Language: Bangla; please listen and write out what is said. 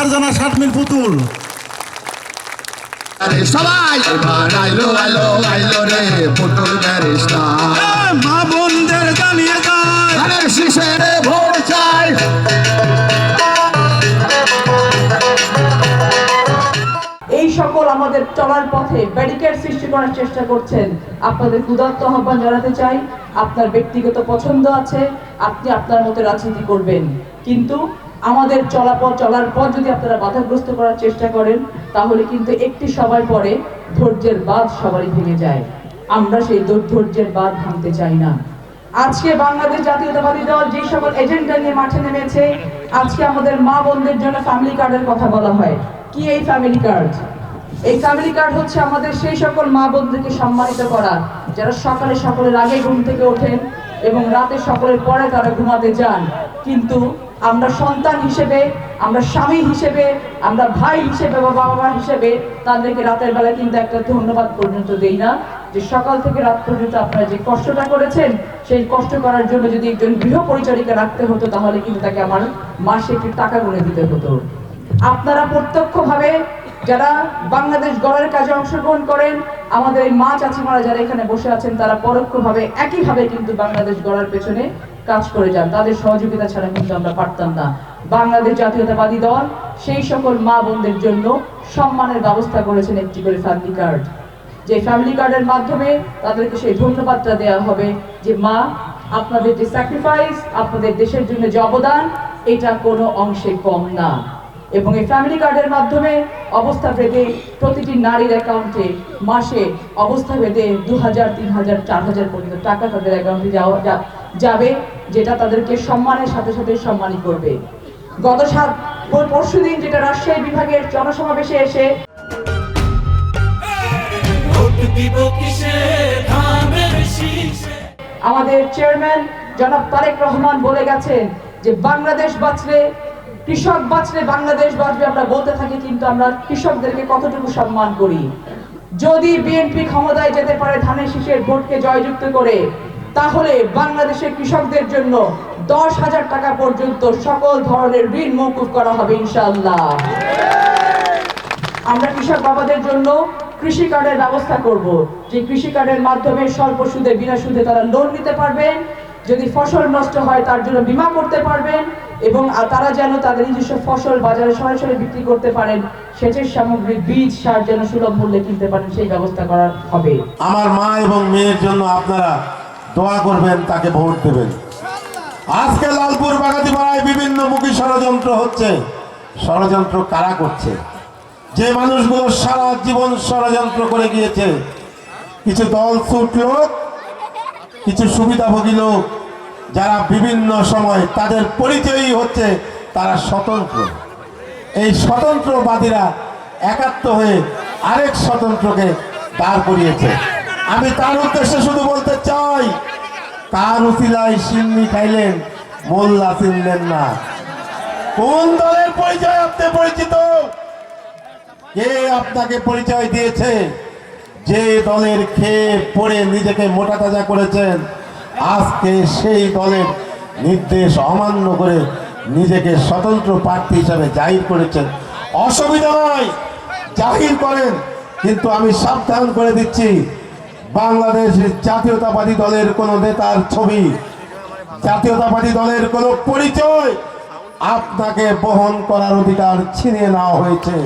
ফারজানা শারমিন পুতুল। সবাই আইলো আইলো আইলো রে পুতুল ব্যারিস্টার, মা বোনদের জানিয়ে যায় আরে শিশের ভোর চাই। এই সকল আমাদের চলার পথে ব্যারিকেড সৃষ্টি করার চেষ্টা করছেন, আপনাদের উদাত্ত আহ্বান জানাতে চাই। আপনার ব্যক্তিগত পছন্দ আছে, আপনি আপনার মতো রাজনীতি করবেন, কিন্তু আমাদের চলার পথ যদি আপনারা বাধাগ্রস্ত করার চেষ্টা করেন, তাহলে কিন্তু একটি সময় পরে ধৈর্যের বাঁধ সবারই ভেঙে যায়। আমরা সেই ধৈর্যের বাঁধ ভাঙতে চাই না। আজকে বাংলাদেশ জাতীয়তাবাদী দল যে সকল এজেন্ডা নিয়ে মাঠে নেমেছে, আজকে আমাদের মা বোনদের জন্য ফ্যামিলি কার্ডের কথা বলা হয়। কি এই ফ্যামিলি কার্ড? এই ফ্যামিলি কার্ড হচ্ছে আমাদের সেই সকল মা বোনদেরকে সম্মানিত করা, যারা সকালে সকলের আগে ঘুম থেকে ওঠেন এবং রাতে সকলের পরে তারা ঘুমাতে যান, কিন্তু আমরা সন্তান হিসেবে, আমরা স্বামী হিসেবে, আমরা ভাই হিসেবে বা বাবা মা হিসেবে তাদেরকে রাতের বেলা কিন্তু একটা ধন্যবাদ পর্যন্ত দেই না, যে সকাল থেকে রাত পর্যন্ত আপনারা যে কষ্টটা করেছেন, সেই কষ্ট করার জন্য যদি একজন গৃহ পরিচারিকা রাখতে হতো, তাহলে কিন্তু তাকে আমার মাসে একটি টাকা গুনে দিতে হতো। আপনারা প্রত্যক্ষভাবে যারা বাংলাদেশ গড়ার কাজে অংশগ্রহণ করেন, আমাদের এই মা চাচিমারা যারা এখানে বসে আছেন, তারা পরোক্ষভাবে একইভাবে কিন্তু বাংলাদেশ গড়ার পেছনে কাজ করে যান। তাদের সহযোগিতা ছাড়া কিন্তু আমরা পারতাম না। বাংলাদেশ জাতীয়তাবাদী দল সেই সকল মা বোনদের জন্য সম্মানের ব্যবস্থা করেছেন একটি করে ফ্যামিলি কার্ড, যে ফ্যামিলি কার্ডের মাধ্যমে তাদেরকে সেই ধন্যবাদটা দেওয়া হবে যে মা, আপনাদের যে স্যাক্রিফাইস, আপনাদের দেশের জন্য যে অবদান, এটা কোনো অংশে কম না। এবং এই ফ্যামিলি কার্ডের মাধ্যমে অবস্থা ভেদে প্রতিটি নারীর অ্যাকাউন্টে মাসে অবস্থা ভেদে 2000, 3000, 4000 পর্যন্ত টাকা তাদের অ্যাকাউন্টে যাবে, যেটা তাদেরকে সম্মানের সাথে সাথে সম্মানই করবে। গত পরশুদিন যেটা রাজশাহী বিভাগের জনসমাবেশে এসে আমাদের চেয়ারম্যান জনাব তারেক রহমান বলে গেছেন যে বাংলাদেশ বাঁচলে, কৃষক বাঁচলে বাংলাদেশ বাঁচবে। আমরা বলতে থাকি, কিন্তু আমরা কৃষকদেরকে কতটুকু সম্মান করি? যদি বিএনপি ক্ষমতায় যেতে পারে ধানের শীষের ভোটকে জয়যুক্ত করে, তাহলে বাংলাদেশের কৃষকদের জন্য 10,000 টাকা পর্যন্ত সকল ধরনের ঋণ মওকুফ করা হবে ইনশাআল্লাহ। আমরা কৃষক বাবাদের জন্য কৃষি কার্ডের ব্যবস্থা করব, যে কৃষি কার্ডের মাধ্যমে স্বল্প সুদে, বিনা সুদে তারা লোন নিতে পারবেন। যদি ফসল নষ্ট হয় তার জন্য বীমা করতে পারবেন, এবং তারা যেন তাদের নিজস্ব ফসল বাজারে সরাসরি বিক্রি করতে পারেন, সেচের সামগ্রী, বীজ, সার যেন সুলভ মূল্যে কিনতে পারেন, সেই ব্যবস্থা করা হবে। আমার মা এবং মেয়ের জন্য আপনারা দোয়া করবেন, তাকে ভোট দেবেন। আজকে লালপুর বাগাতিপাড়ায় বিভিন্ন মুখী ষড়যন্ত্র হচ্ছে। ষড়যন্ত্র কারা করছে? যে মানুষগুলো সারা জীবন ষড়যন্ত্র করে গিয়েছে, কিছু দল ছুট লোক, কিছু সুবিধাভোগী লোক, যারা বিভিন্ন সময় তাদের পরিচয়ই হচ্ছে তারা স্বতন্ত্র। এই স্বতন্ত্রবাদীরা একাত্ম হয়ে আরেক স্বতন্ত্রকে দাঁড় করিয়েছে। আমি তার উদ্দেশ্যে শুধু বলতে চাই, কার উসিলায় সিন্নি খাইলেন, মোল্লা চিনলেন না। কোন দলের পরিচয় আপনি পরিচিত? কে আপনাকে পরিচয় দিয়েছে? যে দলের খেয়ে পড়ে নিজেকে মোটা তাজা করেছেন, আজকে সেই দলের নির্দেশ অমান্য করে নিজেকে স্বতন্ত্র প্রার্থী হিসাবে জাহির করেছেন। অসুবিধা নয়, জাহির করেন, কিন্তু আমি সাবধান করে দিচ্ছি, বাংলাদেশ জাতীয়তাবাদী দলের কোনো নেতার ছবি, জাতীয়তাবাদী দলের কোনো পরিচয় আপনাকে বহন করার অধিকার ছিনিয়ে নেওয়া হয়েছে।